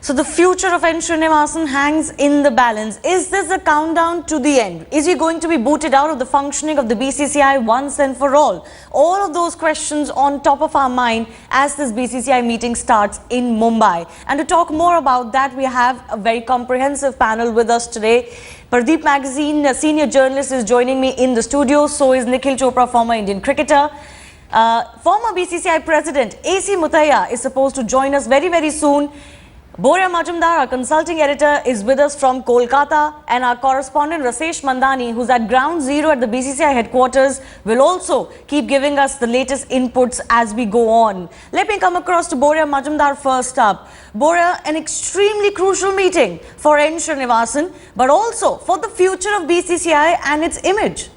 So the future of N. Srinivasan hangs in the balance. Is this a countdown to the end? Is he going to be booted out of the functioning of the BCCI once and for all? All of those questions on top of our mind as this BCCI meeting starts in Mumbai. And to talk more about that, we have a very comprehensive panel with us today. Pradeep Magazine senior journalist is joining me in the studio. So is Nikhil Chopra, former Indian cricketer. Former BCCI President AC Muthaiya is supposed to join us very, very soon. Boria Majumdar, our consulting editor, is with us from Kolkata, and our correspondent Rasesh Mandani, who's at ground zero at the BCCI headquarters, will also keep giving us the latest inputs as we go on. Let me come across to Boria Majumdar first up. Boria, an extremely crucial meeting for N. Srinivasan, but also for the future of BCCI and its image.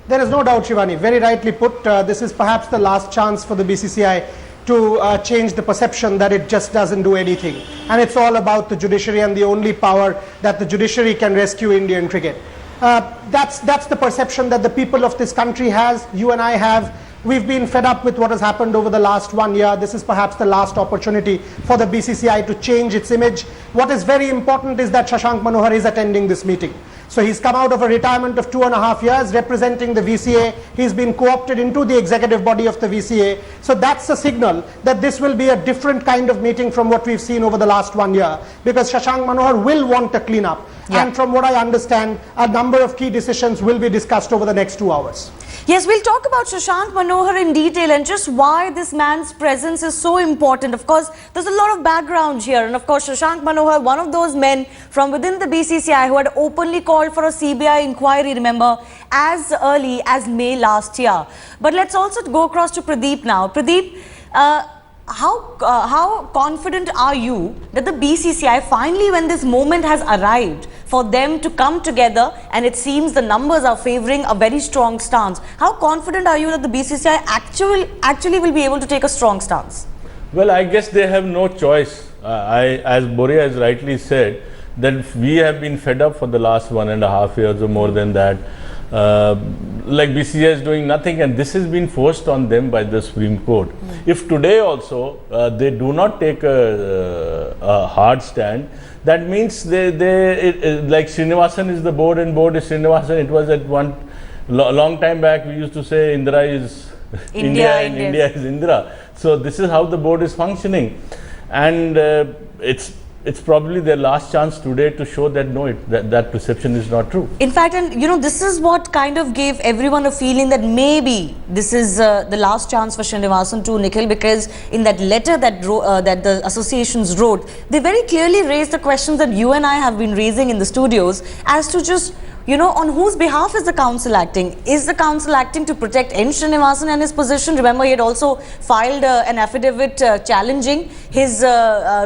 There is no doubt, Shivani. Very rightly put, this is perhaps the last chance for the BCCI to change the perception that it just doesn't do anything. And it's all about the judiciary and the only power that the judiciary can rescue Indian cricket. That's the perception that the people of this country has, you and I have. We've been fed up with what has happened over the last 1 year. This is perhaps the last opportunity for the BCCI to change its image. What is very important is that Shashank Manohar is attending this meeting. So he's come out of a retirement of 2.5 years representing the VCA. He's been co-opted into the executive body of the VCA. So that's a signal that this will be a different kind of meeting from what we've seen over the last 1 year, because Shashank Manohar will want a clean-up. Yeah. And from what I understand, a number of key decisions will be discussed over the next 2 hours. Yes, we'll talk about Shashank Manohar in detail and just why this man's presence is so important. Of course, there's a lot of background here. And of course, Shashank Manohar, one of those men from within the BCCI who had openly called for a CBI inquiry, remember, as early as May last year. But let's also go across to Pradeep now. Pradeep, how confident are you that the BCCI finally, when this moment has arrived for them to come together, and it seems the numbers are favouring a very strong stance, how confident are you that the BCCI actually will be able to take a strong stance? Well, I guess they have no choice. As Boria has rightly said, that we have been fed up for the last 1.5 years or more than that. Like BCCI is doing nothing, and this has been forced on them by the Supreme Court. If today also they do not take a hard stand, that means like Srinivasan is the board and board is Srinivasan. It was at long time back we used to say Indira is India and India is Indira. So this is how the board is functioning, and it's probably their last chance today to show that no, that perception is not true. In fact, and you know, this is what kind of gave everyone a feeling that maybe this is the last chance for Srinivasan to Nikhil, because in that letter that the associations wrote, they very clearly raised the questions that you and I have been raising in the studios as to just, you know, on whose behalf is the council acting? Is the council acting to protect N. Srinivasan and his position? Remember, he had also filed an affidavit challenging his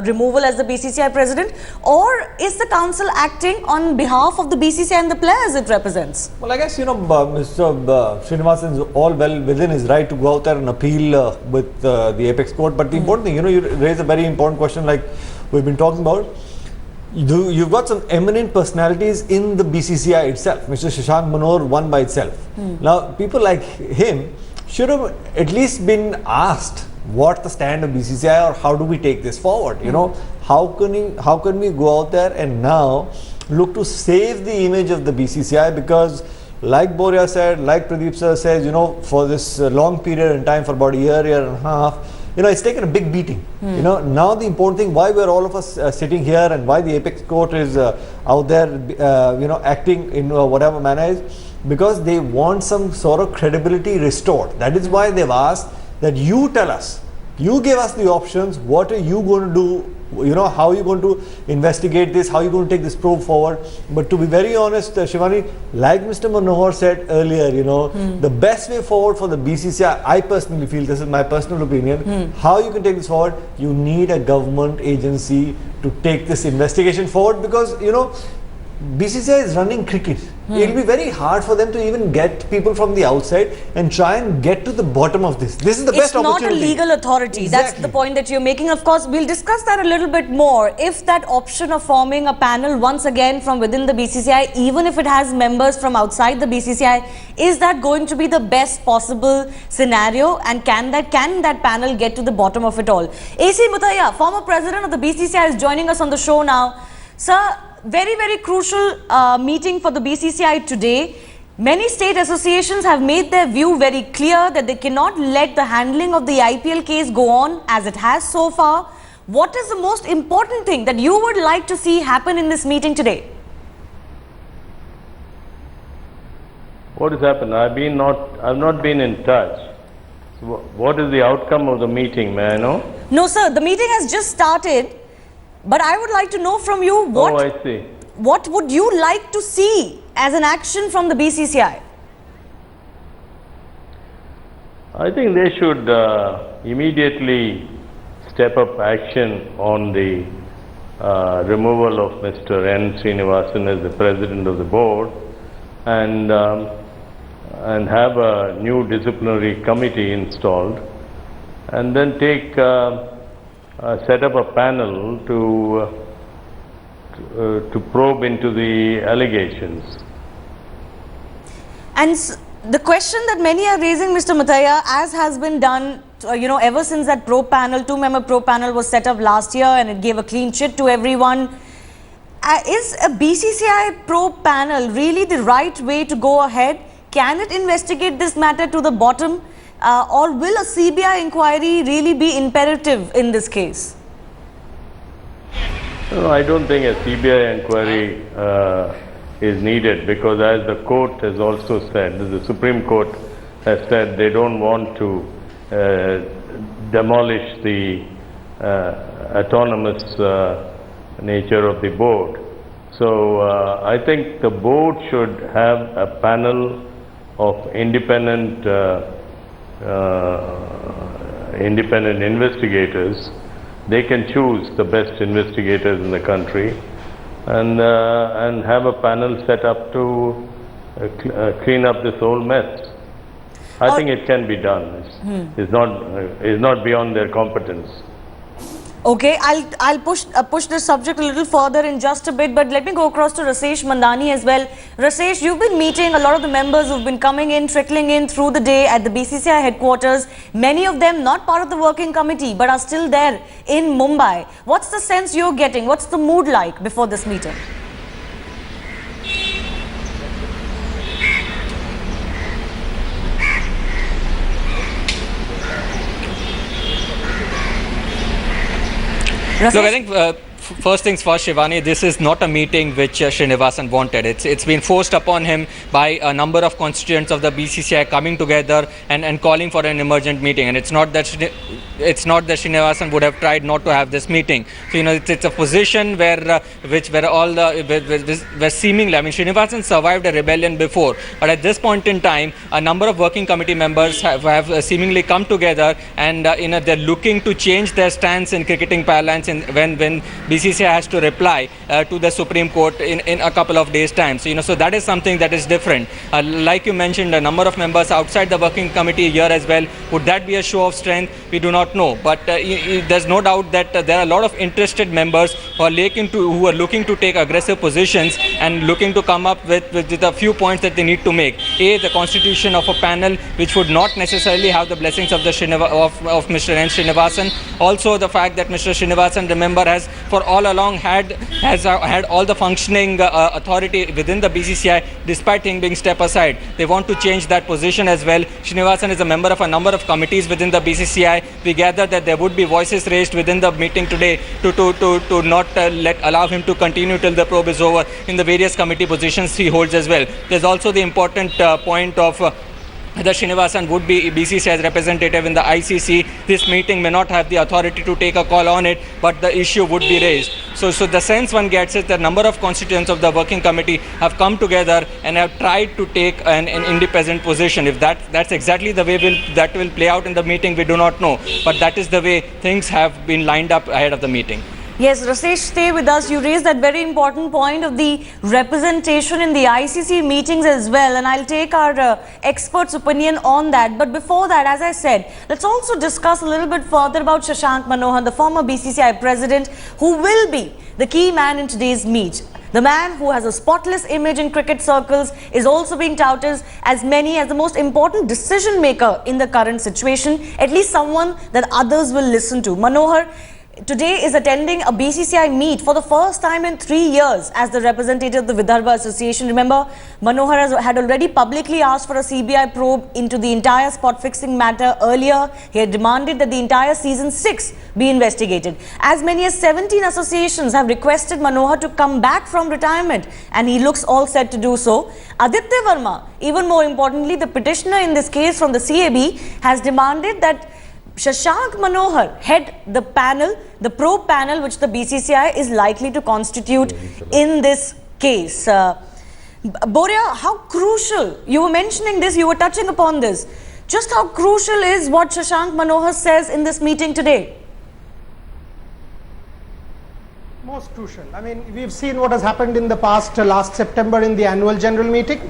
removal as the BCCI president. Or is the council acting on behalf of the BCCI and the players it represents? Well, I guess, you know, Mr. Srinivasan is all well within his right to go out there and appeal with the apex court. But the important thing, you know, you raise a very important question like we've been talking about. You've got some eminent personalities in the BCCI itself. Mr. Shashank Manohar won by itself. Now, people like him should have at least been asked what the stand of BCCI or how do we take this forward. You know, how can we go out there and now look to save the image of the BCCI, because like Boria said, like Pradeep sir says, you know, for this long period in time, for about a year and a half, you know, it's taken a big beating. You know, now the important thing, why we're all of us sitting here and why the apex court is out there, you know, acting in whatever manner is, because they want some sort of credibility restored. That is why they've asked that you tell us, you give us the options, what are you going to do, you know, how are you going to investigate this, how are you going to take this probe forward. But to be very honest, Shivani, like Mr. Manohar said earlier, you know, the best way forward for the BCCI, I personally feel, this is my personal opinion, how you can take this forward, you need a government agency to take this investigation forward, because, you know, BCCI is running cricket. It'll be very hard for them to even get people from the outside and try and get to the bottom of this. This is the best opportunity. It's not a legal authority. Exactly. That's the point that you're making. Of course, we'll discuss that a little bit more. If that option of forming a panel once again from within the BCCI, even if it has members from outside the BCCI, is that going to be the best possible scenario? And can that panel get to the bottom of it all? AC Muthaiya, former president of the BCCI, is joining us on the show now. Sir, very, very crucial meeting for the BCCI today. Many state associations have made their view very clear that they cannot let the handling of the IPL case go on as it has so far. What is the most important thing that you would like to see happen in this meeting today? What has happened? I've not been in touch. What is the outcome of the meeting, may I know? No, sir, the meeting has just started. But I would like to know from you Oh, I see. what would you like to see as an action from the BCCI? I think they should immediately step up action on the removal of Mr. N. Srinivasan as the president of the board and have a new disciplinary committee installed and then set up a panel to probe into the allegations. And the question that many are raising, Mr. Muthaiya, as has been done, ever since that probe panel, two-member probe panel was set up last year and it gave a clean chit to everyone. Is a BCCI probe panel really the right way to go ahead? Can it investigate this matter to the bottom? Or will a CBI inquiry really be imperative in this case? No, I don't think a CBI inquiry is needed because as the court has also said, the Supreme Court has said they don't want to demolish the autonomous nature of the board. So I think the board should have a panel of independent investigators. They can choose the best investigators in the country and have a panel set up to clean up this whole mess. I think it can be done. It's not beyond their competence. Okay, I'll push this subject a little further in just a bit, but let me go across to Rasesh Mandani as well. Rasesh, you've been meeting a lot of the members who've been coming in, trickling in through the day at the BCCI headquarters. Many of them not part of the working committee, but are still there in Mumbai. What's the sense you're getting? What's the mood like before this meeting? Look, I think first things first, Shivani, this is not a meeting which Srinivasan wanted. It's been forced upon him by a number of constituents of the BCCI coming together and calling for an emergent meeting. And it's not that Srinivasan would have tried not to have this meeting. So it's a position where seemingly, I mean, Srinivasan survived a rebellion before, but at this point in time, a number of working committee members have seemingly come together and they're looking to change their stance in cricketing parlance when BCCI has to reply to the Supreme Court in a couple of days' time. So that is something that is different. Like you mentioned, a number of members outside the working committee here as well. Would that be a show of strength? We do not know. But there's no doubt that there are a lot of interested members who are looking to take aggressive positions and looking to come up with a few points that they need to make. A, the constitution of a panel which would not necessarily have the blessings of Mr. N. Srinivasan. Also, the fact that Mr. Srinivasan, remember, has for all along had all the functioning authority within the BCCI, despite him being step aside. They want to change that position as well. Srinivasan is a member of a number of committees within the BCCI. We gather that there would be voices raised within the meeting today to not allow him to continue till the probe is over in the various committee positions he holds as well. There's also the important point of whether Srinivasan would be BCCI's representative in the ICC. This meeting may not have the authority to take a call on it, but the issue would be raised. So the sense one gets is that a number of constituents of the working committee have come together and have tried to take an independent position. If that's exactly the way that will play out in the meeting, we do not know. But that is the way things have been lined up ahead of the meeting. Yes, Rasesh, stay with us. You raised that very important point of the representation in the ICC meetings as well, and I'll take our expert's opinion on that. But before that, as I said, let's also discuss a little bit further about Shashank Manohar, the former BCCI president, who will be the key man in today's meet. The man who has a spotless image in cricket circles is also being touted as the most important decision maker in the current situation, at least someone that others will listen to. Manohar today is attending a BCCI meet for the first time in 3 years as the representative of the Vidarbha Association. Remember, Manohar had already publicly asked for a CBI probe into the entire spot fixing matter earlier. He had demanded that the entire season 6 be investigated. As many as 17 associations have requested Manohar to come back from retirement, and he looks all set to do so. Aditya Verma, even more importantly, the petitioner in this case from the CAB, has demanded that Shashank Manohar head the panel, the probe panel which the BCCI is likely to constitute in this case. Boria, how crucial, you were mentioning this, you were touching upon this, just how crucial is what Shashank Manohar says in this meeting today? Most crucial. I mean, we've seen what has happened in the past, last September in the annual general meeting.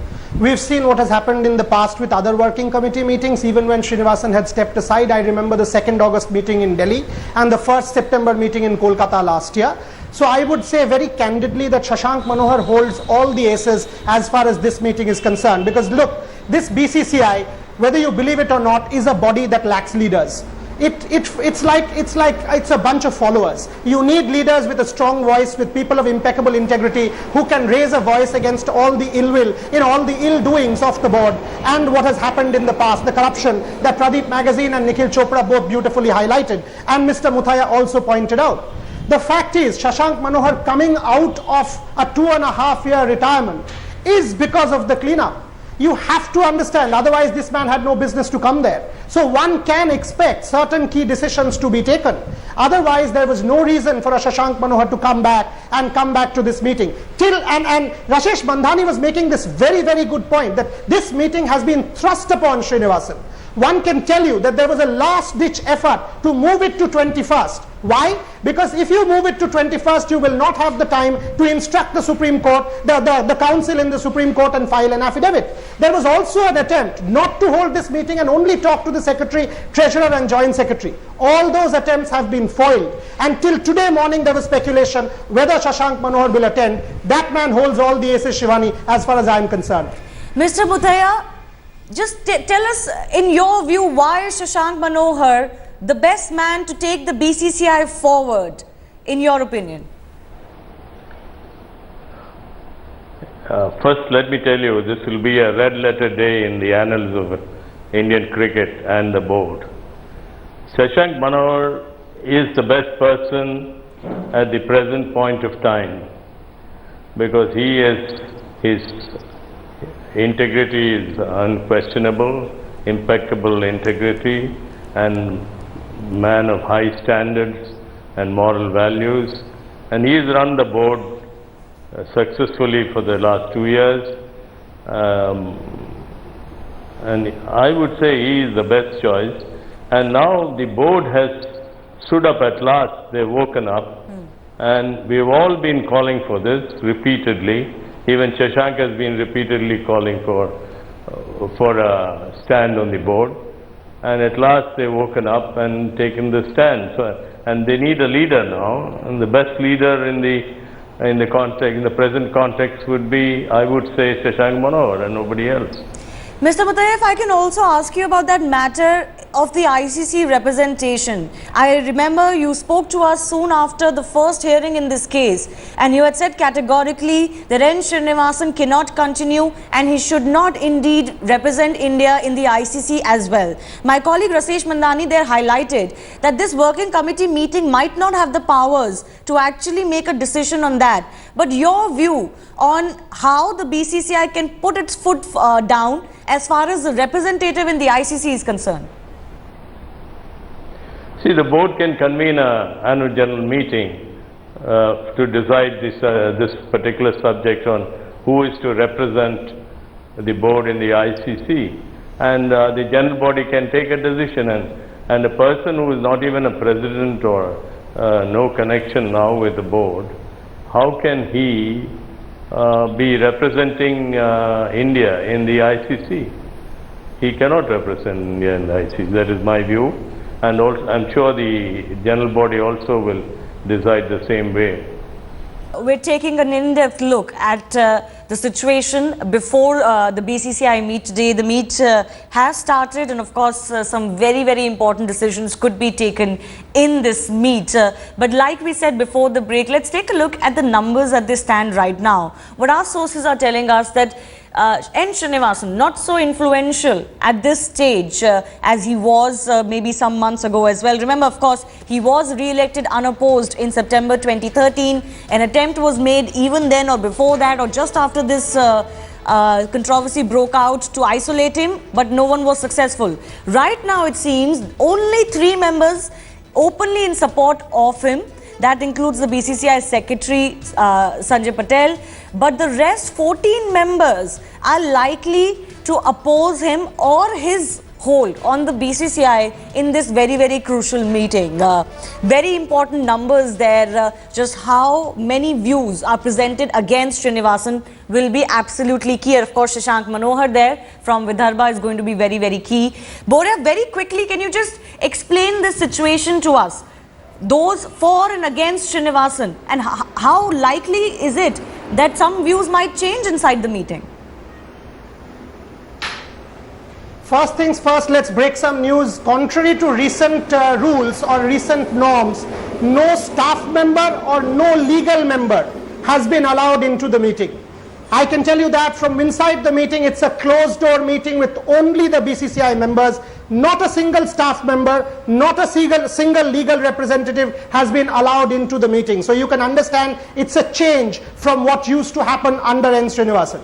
We've seen what has happened in the past with other working committee meetings, even when Srinivasan had stepped aside. I remember the 2nd August meeting in Delhi and the 1st September meeting in Kolkata last year. So I would say very candidly that Shashank Manohar holds all the aces as far as this meeting is concerned. Because look, this BCCI, whether you believe it or not, is a body that lacks leaders. It's a bunch of followers. You need leaders with a strong voice, with people of impeccable integrity who can raise a voice against all the ill will, all the ill doings of the board and what has happened in the past, the corruption that Pradeep Magazine and Nikhil Chopra both beautifully highlighted and Mr. Muthaiya also pointed out. The fact is, Shashank Manohar coming out of a 2.5-year retirement is because of the cleanup. You have to understand, otherwise this man had no business to come there. So one can expect certain key decisions to be taken. Otherwise there was no reason for a Shashank Manohar to come back to this meeting. And Rashesh Bandhani was making this very, very good point that this meeting has been thrust upon Srinivasan. One can tell you that there was a last-ditch effort to move it to 21st. Why? Because if you move it to 21st, you will not have the time to instruct the Supreme Court, the council in the Supreme Court and file an affidavit. There was also an attempt not to hold this meeting and only talk to the Secretary, Treasurer and Joint Secretary. All those attempts have been foiled. Until today morning there was speculation whether Shashank Manohar will attend. That man holds all the aces, Shivani, as far as I am concerned. Mr. Muthaiya, just tell us, in your view, why is Shashank Manohar the best man to take the BCCI forward, in your opinion? First, let me tell you, this will be a red letter day in the annals of Indian cricket and the board. Shashank Manohar is the best person at the present point of time because his integrity is unquestionable, impeccable integrity, and man of high standards and moral values. And he has run the board successfully for the last 2 years. And I would say he is the best choice. And now the board has stood up at last, they've woken up. And we've all been calling for this repeatedly. Even Shashank has been repeatedly calling for a stand on the board. And at last they've woken up and taken the stand. And they need a leader now. And the best leader in the present context would be, I would say, Shashank Manohar and nobody else. Mr. Muthaiya, if I can also ask you about that matter of the ICC representation. I remember you spoke to us soon after the first hearing in this case, and you had said categorically that N. Srinivasan cannot continue and he should not indeed represent India in the ICC as well. My colleague Rasesh Bandhani there highlighted that this working committee meeting might not have the powers to actually make a decision on that. But your view on how the BCCI can put its foot down as far as the representative in the ICC is concerned? See, the board can convene an annual general meeting to decide this particular subject on who is to represent the board in the ICC. And the general body can take a decision, and a person who is not even a president or no connection now with the board, how can he be representing India in the ICC? He cannot represent India in the ICC. That is my view, and also, I'm sure the general body also will decide the same way. We're taking an in-depth look at the situation before the BCCI meet today. The meet has started, and of course some very, very important decisions could be taken in this meet. But like we said before the break, let's take a look at the numbers as they stand right now. What our sources are telling us that N. Srinivasan, not so influential at this stage as he was maybe some months ago as well. Remember, of course, he was re-elected unopposed in September 2013. An attempt was made even then or before that or just after this controversy broke out to isolate him, but no one was successful. Right now, it seems only 3 members openly in support of him. That includes the BCCI Secretary Sanjay Patel, but the rest 14 members are likely to oppose him or his hold on the BCCI in this very, very crucial meeting. Very important numbers there. Just how many views are presented against Srinivasan will be absolutely key. Of course, Shashank Manohar there from Vidarbha is going to be very, very key. Boria, very quickly, can you just explain the situation to us? Those for and against Srinivasan, and how likely is it that some views might change inside the meeting? First things first, let's break some news. Contrary to recent rules or recent norms, no staff member or no legal member has been allowed into the meeting. I can tell you that from inside the meeting, it's a closed door meeting with only the BCCI members. Not a single staff member, not a single legal representative has been allowed into the meeting. So you can understand it's a change from what used to happen under N. Srinivasan.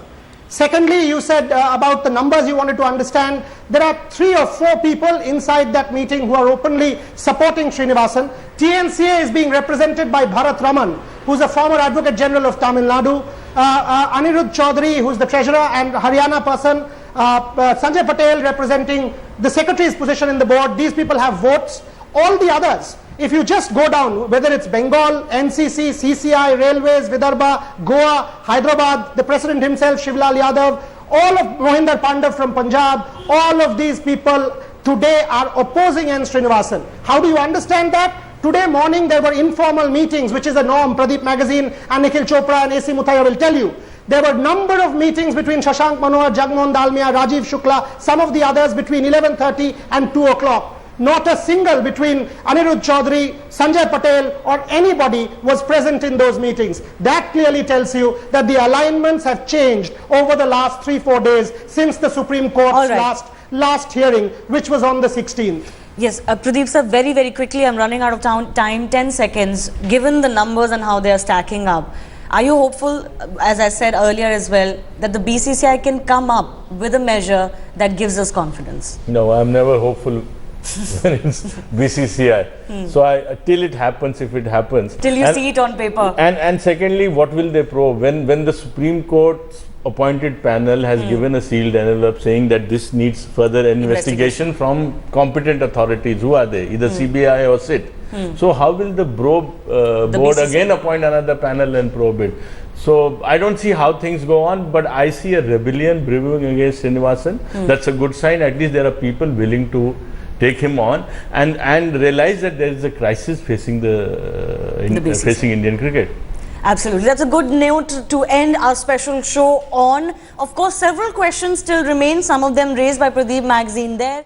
Secondly, you said about the numbers you wanted to understand. There are 3 or 4 people inside that meeting who are openly supporting Srinivasan. TNCA is being represented by Bharat Raman, who's a former Advocate General of Tamil Nadu. Anirudh Chaudhary, who's the treasurer and Haryana person. Sanjay Patel representing the secretary's position in the board. These people have votes. All the others, if you just go down, whether it's Bengal, NCC, CCI, Railways, Vidarbha, Goa, Hyderabad, the president himself, Shivlal Yadav, all of Mohinder Pandav from Punjab, all of these people today are opposing N. Srinivasan. How do you understand that? Today morning there were informal meetings, which is a norm. Pradeep Magazine and Nikhil Chopra and A.C. Muthaiya will tell you. There were a number of meetings between Shashank Manohar, Jagmohan Dalmia, Rajiv Shukla, some of the others between 11:30 and 2 o'clock. Not a single between Anirudh Chaudhary, Sanjay Patel or anybody was present in those meetings. That clearly tells you that the alignments have changed over the last 3-4 days since the Supreme Court's last hearing, which was on the 16th. Yes, Pradeep sir, very, very quickly, I'm running out of time, 10 seconds. Given the numbers and how they are stacking up, are you hopeful, as I said earlier as well, that the BCCI can come up with a measure that gives us confidence? No, I'm never hopeful when it's BCCI. So till it happens, if it happens. Till you see it on paper. And secondly, what will they probe? When the Supreme Court's appointed panel has given a sealed envelope saying that this needs further investigation from competent authorities, who are they? Either CBI or SIT. So how will the board again appoint another panel and probe it? So I don't see how things go on, but I see a rebellion brewing against Srinivasan. That's a good sign. At least there are people willing to take him on and realize that there is a crisis facing facing Indian cricket. Absolutely. That's a good note to end our special show on. Of course, several questions still remain, some of them raised by Pradeep Magazine there.